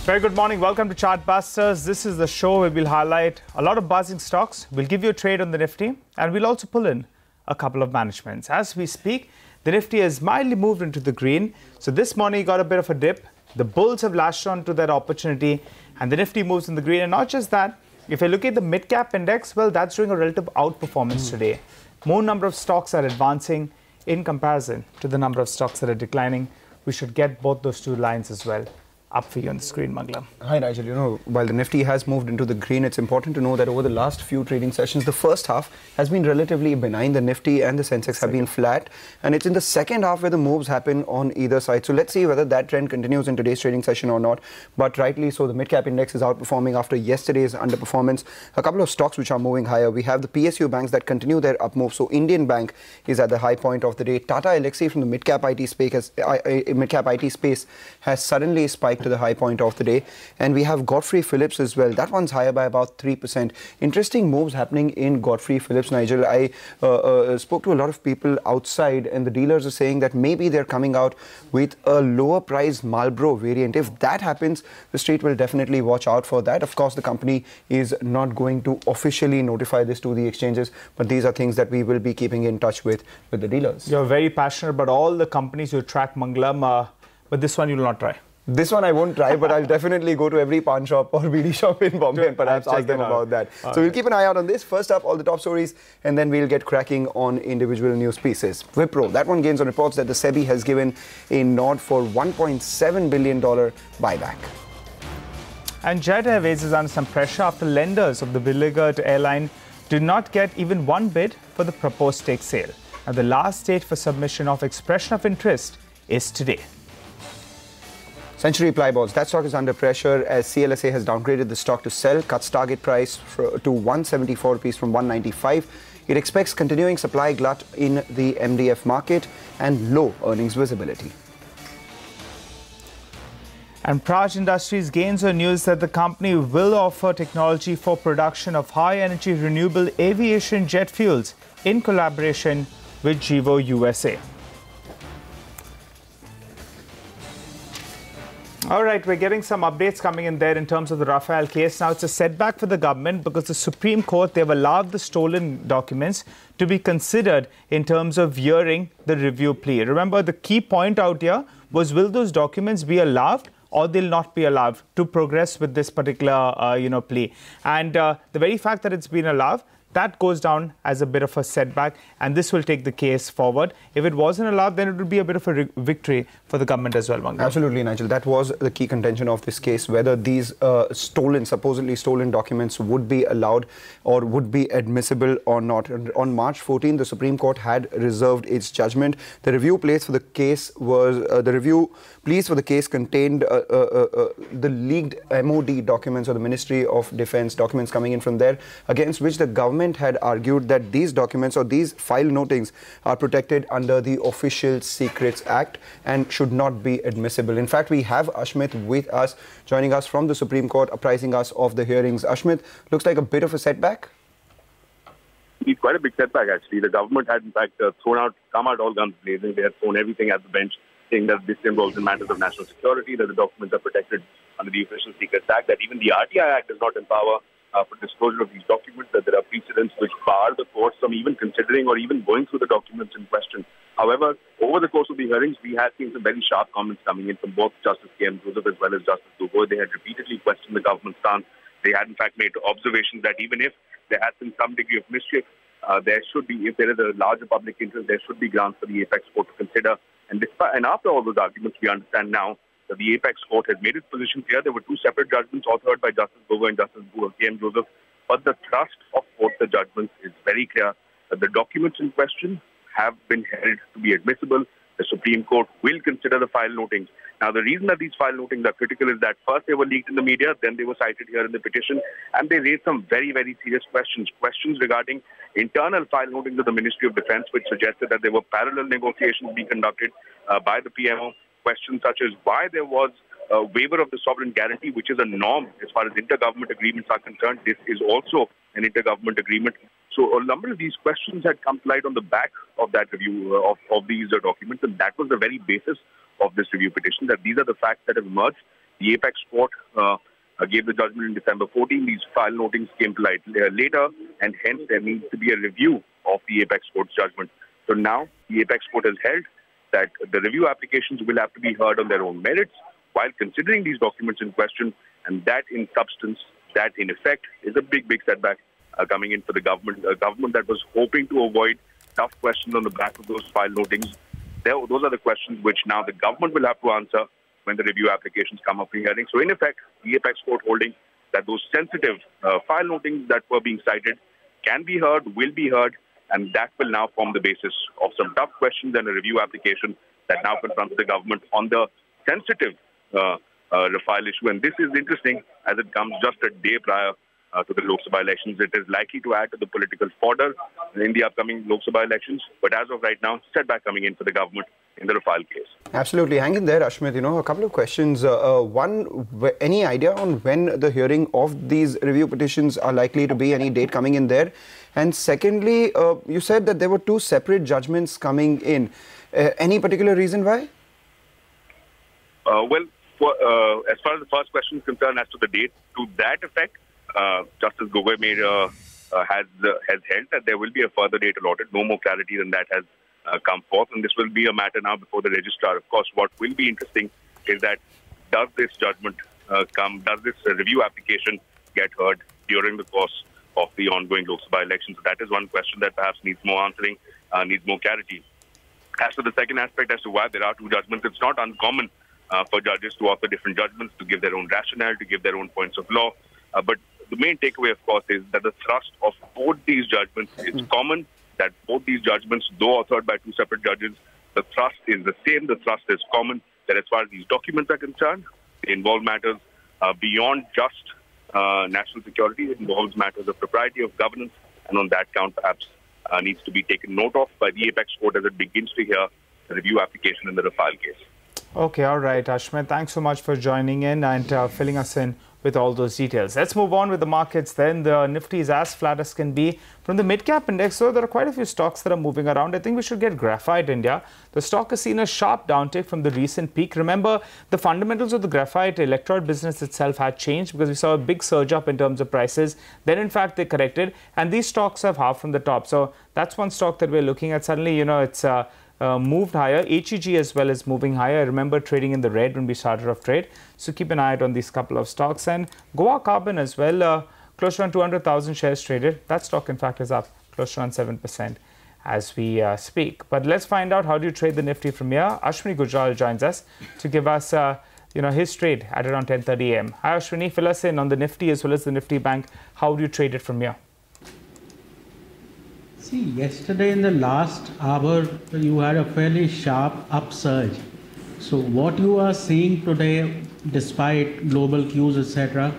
Very good morning. Welcome to Chartbusters. This is the show where we'll highlight a lot of buzzing stocks. We'll give you a trade on the Nifty and we'll also pull in a couple of managements. As we speak, the Nifty has mildly moved into the green. So this morning, you got a bit of a dip. The bulls have lashed on to that opportunity and the Nifty moves in the green. And not just that, if you look at the mid-cap index, well, that's doing a relative outperformance today. More number of stocks are advancing in comparison to the number of stocks that are declining. We should get both those two lines as well up for you on the screen, Mangalam. Hi, Nigel. You know, while the Nifty has moved into the green, it's important to know that over the last few trading sessions, the first half has been relatively benign. The Nifty and the Sensex have been flat, and it's in the second half where the moves happen on either side. So let's see whether that trend continues in today's trading session or not. But rightly so, the mid-cap index is outperforming after yesterday's underperformance. A couple of stocks which are moving higher. We have the PSU banks that continue their up move. So Indian Bank is at the high point of the day. Tata Elxsi from the mid-cap IT space has suddenly spiked to the high point of the day, and we have Godfrey Phillips as well. That one's higher by about 3%. Interesting moves happening in Godfrey Phillips, Nigel. I spoke to a lot of people outside, and the dealers are saying that maybe they're coming out with a lower price Marlboro variant. If that happens, the street will definitely watch out for that. Of course, the company is not going to officially notify this to the exchanges, but these are things that we will be keeping in touch with the dealers. You're very passionate about all the companies you track, Mangalam, but this one you will not try. This one I won't try, but I'll definitely go to every pawn shop or BD shop in Bombay and perhaps ask them about that. So we'll keep an eye out on this. First up, all the top stories, and then we'll get cracking on individual news pieces. Wipro, that one gains on reports that the SEBI has given a nod for $1.7 billion buyback. And Jet Airways is under some pressure after lenders of the beleaguered airline did not get even one bid for the proposed stake sale. Now, the last date for submission of expression of interest is today. Century Plyboards, that stock is under pressure as CLSA has downgraded the stock to sell, cuts target price to 174 rupees from 195. It expects continuing supply glut in the MDF market and low earnings visibility. And Praj Industries gains on news that the company will offer technology for production of high-energy renewable aviation jet fuels in collaboration with Gevo USA. All right, we're getting some updates coming in there in terms of the Rafale case. Now, it's a setback for the government because the Supreme Court, they've allowed the stolen documents to be considered in terms of hearing the review plea. Remember, the key point out here was, will those documents be allowed or they'll not be allowed to progress with this particular, plea? And the very fact that it's been allowed, that goes down as a bit of a setback, and this will take the case forward. If it wasn't allowed, then it would be a bit of a victory for the government as well, Mangalam. Absolutely, Nigel. That was the key contention of this case, whether these supposedly stolen documents would be allowed or would be admissible or not. And on March 14, the Supreme Court had reserved its judgment. The review pleas for the case contained the leaked MOD documents or the Ministry of Defense documents coming in from there, against which the government had argued that these documents or these file notings are protected under the Official Secrets Act and should not be admissible. In fact, we have Ashmit with us, joining us from the Supreme Court, apprising us of the hearings. Ashmit, looks like a bit of a setback. It's quite a big setback, actually. The government had, in fact, come out all guns blazing. They had thrown everything at the bench, saying that this involves in matters of national security, that the documents are protected under the Official Secrets Act, that even the RTI Act does not empower for disclosure of these documents, that there are precedents which bar the courts from even considering or even going through the documents in question. However, over the course of the hearings, we had seen some very sharp comments coming in from both Justice K.M. Joseph as well as Justice Gogoi. They had repeatedly questioned the government's stance. They had, in fact, made observations that even if there has been some degree of mischief, there should be, if there is a larger public interest, there should be grounds for the Apex Court to consider. And after all those arguments, we understand now that the Apex Court has made its position clear. There were two separate judgments authored by Justice Gogoi and Justice K.M. Joseph. But the thrust of both the judgments is very clear that the documents in question have been held to be admissible. The Supreme Court will consider the file notings. Now, the reason that these file notings are critical is that first they were leaked in the media, then they were cited here in the petition, and they raised some very, very serious questions. Questions regarding internal file notings of the Ministry of Defense, which suggested that there were parallel negotiations being conducted by the PMO. Questions such as why there was a waiver of the sovereign guarantee, which is a norm as far as intergovernment agreements are concerned. This is also an intergovernment agreement. So a number of these questions had come to light on the back of that review of these documents, and that was the very basis of this review petition, that these are the facts that have emerged. The apex court gave the judgment in December 14. These file notings came to light later, and hence there needs to be a review of the apex court's judgment. So now the apex court has held that the review applications will have to be heard on their own merits while considering these documents in question, and that in substance, that in effect is a big setback coming in for the government. A government that was hoping to avoid tough questions on the back of those file notings. Those are the questions which now the government will have to answer when the review applications come up for hearing. So in effect, the apex court holding that those sensitive file notings that were being cited can be heard, will be heard, and that will now form the basis of some tough questions and a review application that now confronts the government on the sensitive Rafale issue. And this is interesting as it comes just a day prior to the Lok Sabha elections. It is likely to add to the political fodder in the upcoming Lok Sabha elections. But as of right now, setback coming in for the government in the Rafale case. Absolutely. Hang in there, Ashmit. A couple of questions. One, any idea on when the hearing of these review petitions are likely to be? Any date coming in there? And secondly, you said that there were two separate judgments coming in. Any particular reason why? As far as the first question is concerned, as to the date, to that effect, Justice Gogoi has held that there will be a further date allotted. No more clarity than that has come forth, and this will be a matter now before the registrar. Of course, what will be interesting is that does this judgment does this review application get heard during the course of the ongoing Lok Sabha elections? So that is one question that perhaps needs more answering, needs more clarity. As to the second aspect, as to why there are two judgments, it's not uncommon for judges to offer different judgments, to give their own rationale, to give their own points of law. But the main takeaway, of course, is that the thrust of both these judgments is common, that both these judgments, though authored by two separate judges, the thrust is the same, the thrust is common, that as far as these documents are concerned, they involve matters beyond just national security. It involves matters of propriety, of governance, and on that count, perhaps needs to be taken note of by the apex court as it begins to hear the review application in the Rafale case. Okay, all right, Ashmit. Thanks so much for joining in and filling us in with all those details. Let's move on with the markets then. The Nifty is as flat as can be. From the mid-cap index, so there are quite a few stocks that are moving around. I think we should get Graphite India. The stock has seen a sharp downtick from the recent peak. Remember, the fundamentals of the graphite electrode business itself had changed because we saw a big surge up in terms of prices. Then, in fact, they corrected. And these stocks have halved from the top. So that's one stock that we're looking at. Suddenly, it's moved higher. HEG as well is moving higher. I remember trading in the red when we started off trade. So keep an eye out on these couple of stocks. And Goa Carbon as well, close to around 200,000 shares traded. That stock, in fact, is up close to around 7% as we speak. But let's find out how do you trade the Nifty from here. Ashwani Gujral joins us to give us his trade at around 10:30 a.m. Hi, Ashwani. Fill us in on the Nifty as well as the Nifty Bank. How do you trade it from here? See, yesterday in the last hour, you had a fairly sharp upsurge. So what you are seeing today, despite global cues, etc.,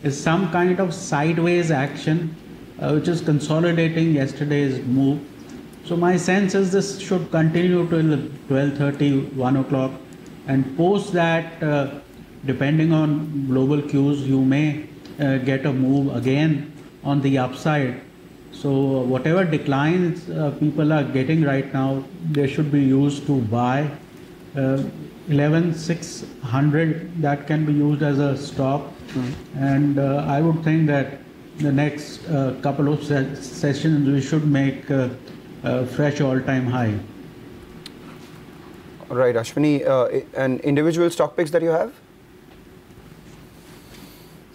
is some kind of sideways action, which is consolidating yesterday's move. So my sense is this should continue till 12:30, 1 o'clock, and post that, depending on global cues, you may get a move again on the upside. So whatever declines people are getting right now, they should be used to buy. 11,600, that can be used as a stop. And I would think that the next couple of sessions we should make a fresh all-time high. All right, Ashwani, and individual stock picks that you have?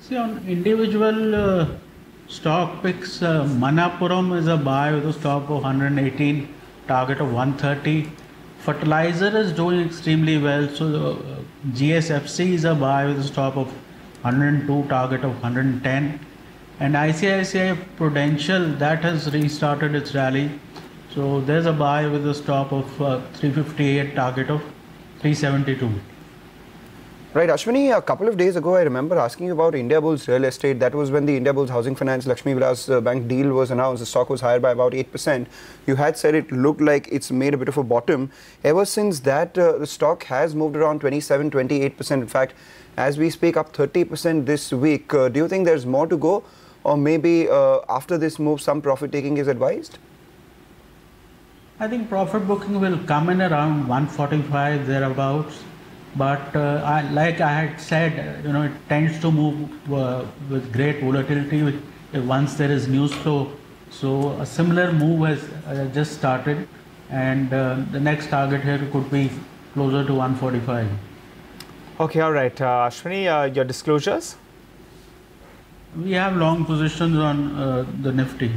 See, on individual stock picks, Manappuram is a buy with a stop of 118, target of 130. Fertilizer is doing extremely well, so GSFC is a buy with a stop of 102, target of 110. And ICICI Prudential, that has restarted its rally. So there's a buy with a stop of 358, target of 372. Right, Ashwani, a couple of days ago, I remember asking you about Indiabulls Real Estate. That was when the Indiabulls Housing Finance Lakshmi Vilas Bank deal was announced. The stock was higher by about 8%. You had said it looked like it's made a bit of a bottom. Ever since that, the stock has moved around 27, 28%. In fact, as we speak, up 30% this week. Do you think there's more to go? Or maybe after this move, some profit taking is advised? I think profit booking will come in around 145 thereabouts. But like I had said, it tends to move with great volatility once there is news flow. So a similar move has just started, and the next target here could be closer to 145. Okay, all right. Ashwani, your disclosures? We have long positions on the Nifty.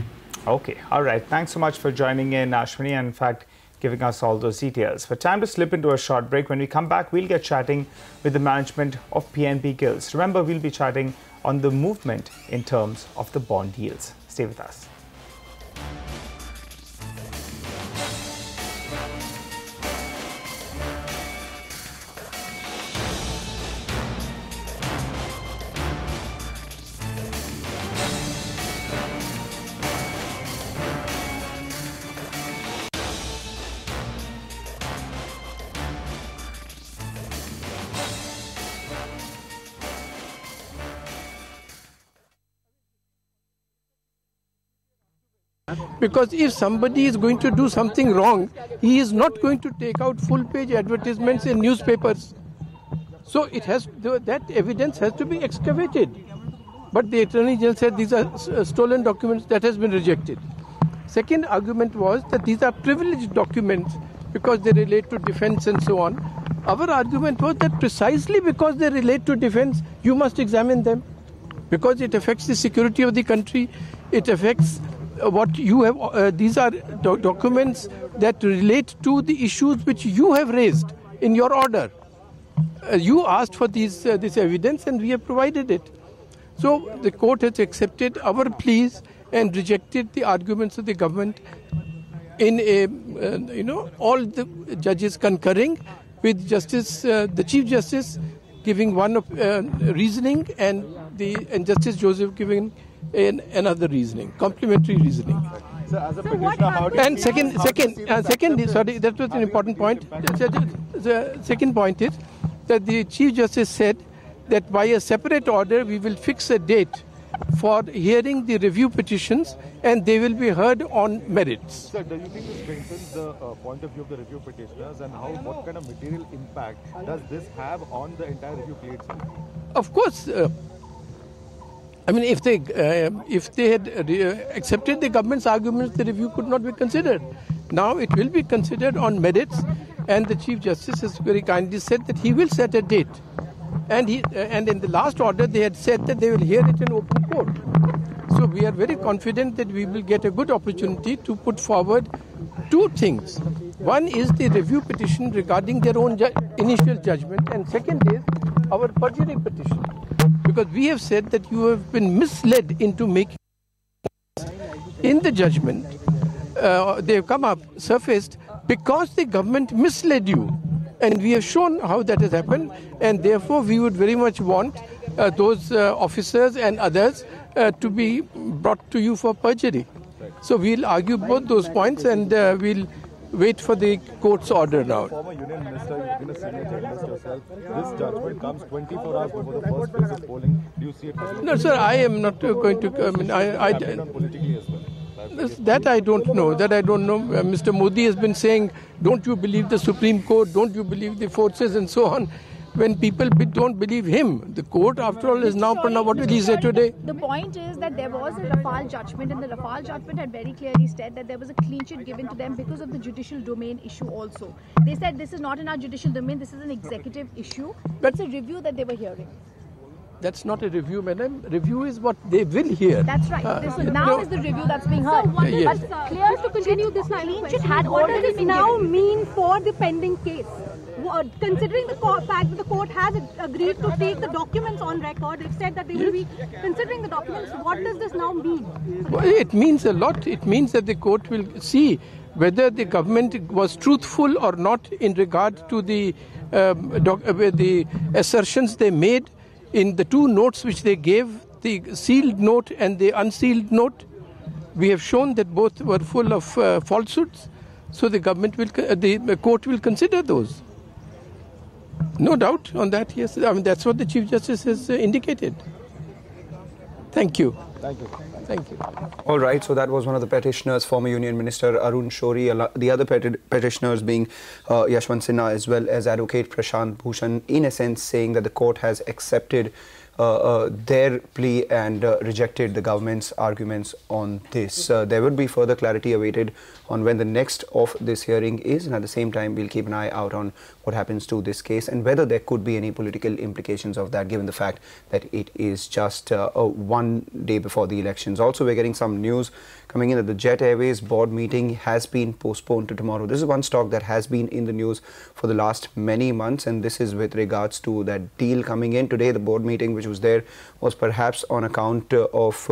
Okay, all right. Thanks so much for joining in, Ashwani, and in fact, giving us all those details. For time to slip into a short break. When we come back, we'll get chatting with the management of PNB Gills. Remember, we'll be chatting on the movement in terms of the bond yields. Stay with us. Because if somebody is going to do something wrong, he is not going to take out full-page advertisements in newspapers. So it has that evidence has to be excavated. But the Attorney General said these are stolen documents. That has been rejected. Second argument was that these are privileged documents because they relate to defense and so on. Our argument was that precisely because they relate to defense, you must examine them. Because it affects the security of the country, it affects what you have. These are documents that relate to the issues which you have raised in your order. You asked for this evidence and we have provided it. So the court has accepted our pleas and rejected the arguments of the government in all the judges concurring with the Chief Justice giving one reasoning and Justice Joseph giving another reasoning, complementary reasoning. So as a petitioner, and second, sorry, that was an important point. The second point is that the Chief Justice said that by a separate order we will fix a date for hearing the review petitions and they will be heard on merits. Sir, do you think this strengthens the point of view of the review petitioners, and what kind of material impact does this have on the entire review plea itself? Of course. I mean, if they had accepted the government's arguments, the review could not be considered. Now it will be considered on merits, and the Chief Justice has very kindly said that he will set a date. And in the last order, they had said that they will hear it in open court. So we are very confident that we will get a good opportunity to put forward two things. One is the review petition regarding their own initial judgment, and second is our perjury petition. Because we have said that you have been misled into making in the judgment. They have come up, surfaced, because the government misled you. And we have shown how that has happened. And therefore, we would very much want those officers and others to be brought to you for perjury. So we'll argue both those points and we'll wait for the court's order now. Former Union Minister, you've been a senior journalist yourself. This judgment comes 24 hours before the first phase of polling. Do you see it? No, sir, I am not going to. Politically as well. That I don't know. Mr. Modi has been saying, don't you believe the Supreme Court, don't you believe the forces and so on. When people don't believe him, the court, after all, is now pronounced. What did he say today? The point is that there was a Rafale judgment, and the Rafale judgment had very clearly said that there was a clean sheet given to them because of the judicial domain issue also. They said this is not in our judicial domain, this is an executive issue. That's a review that they were hearing. That's not a review, madam. Review is what they will hear. That's right. Now is the review that's being heard. So what is yes. clear to continue this line of question? What does this now mean for the pending case? Considering the fact that the court has agreed to take the documents on record, they've said that they will be considering the documents. What does this now mean? Well, it means a lot. It means that the court will see whether the government was truthful or not in regard to the assertions they made in the two notes which they gave, the sealed note and the unsealed note. We have shown that both were full of falsehoods. So the court will consider those. No doubt on that, yes. I mean, that's what the Chief Justice has indicated. Thank you. Thank you. Thank you. All right, so that was one of the petitioners, former Union Minister Arun Shourie. The other petitioners being Yashwant Sinha as well as Advocate Prashant Bhushan, in a sense saying that the court has accepted their plea and rejected the government's arguments on this. There would be further clarity awaited on when the next of this hearing is, and at the same time we'll keep an eye out on what happens to this case and whether there could be any political implications of that, given the fact that it is just one day before the elections. Also, we're getting some news coming in that the Jet Airways board meeting has been postponed to tomorrow. This is one stock that has been in the news for the last many months, and this is with regards to that deal coming in. Today, the board meeting which was there was perhaps on account of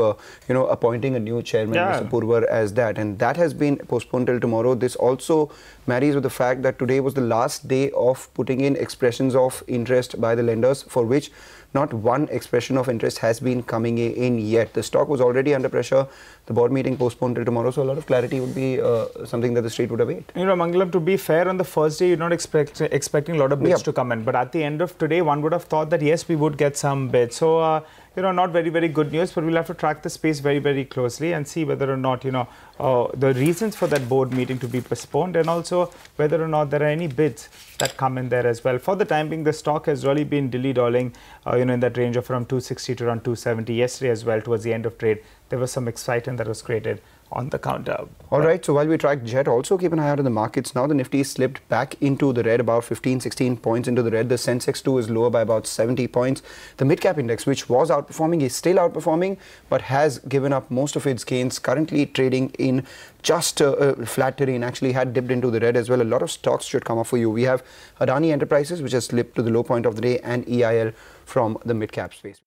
appointing a new chairman, Mr. Purwar, as that, and that has been postponed till tomorrow. This also marries with the fact that today was the last day of putting in expressions of interest by the lenders, for which not one expression of interest has been coming in yet. The stock was already under pressure. The board meeting postponed till tomorrow, so a lot of clarity would be something that the street would await. Mangalam, to be fair, on the first day, you're not expecting a lot of bids to come in. But at the end of today, one would have thought that, yes, we would get some bids. So, not very, very good news, but we'll have to track the space very, very closely and see whether or not, the reasons for that board meeting to be postponed, and also whether or not there are any bids that come in there as well. For the time being, the stock has really been dilly-dallying, in that range of around 260 to around 270. Yesterday as well, towards the end of trade, there was some excitement that was created on the counter. All right, so while we track Jet, also keep an eye out on the markets. Now the Nifty slipped back into the red, about 15-16 points into the red. The Sensex 2 is lower by about 70 points. The mid-cap index, which was outperforming, is still outperforming, but has given up most of its gains, currently trading in just flat terrain. Actually had dipped into the red as well. A lot of stocks should come up for you. We have Adani Enterprises, which has slipped to the low point of the day, and EIL from the mid-cap space.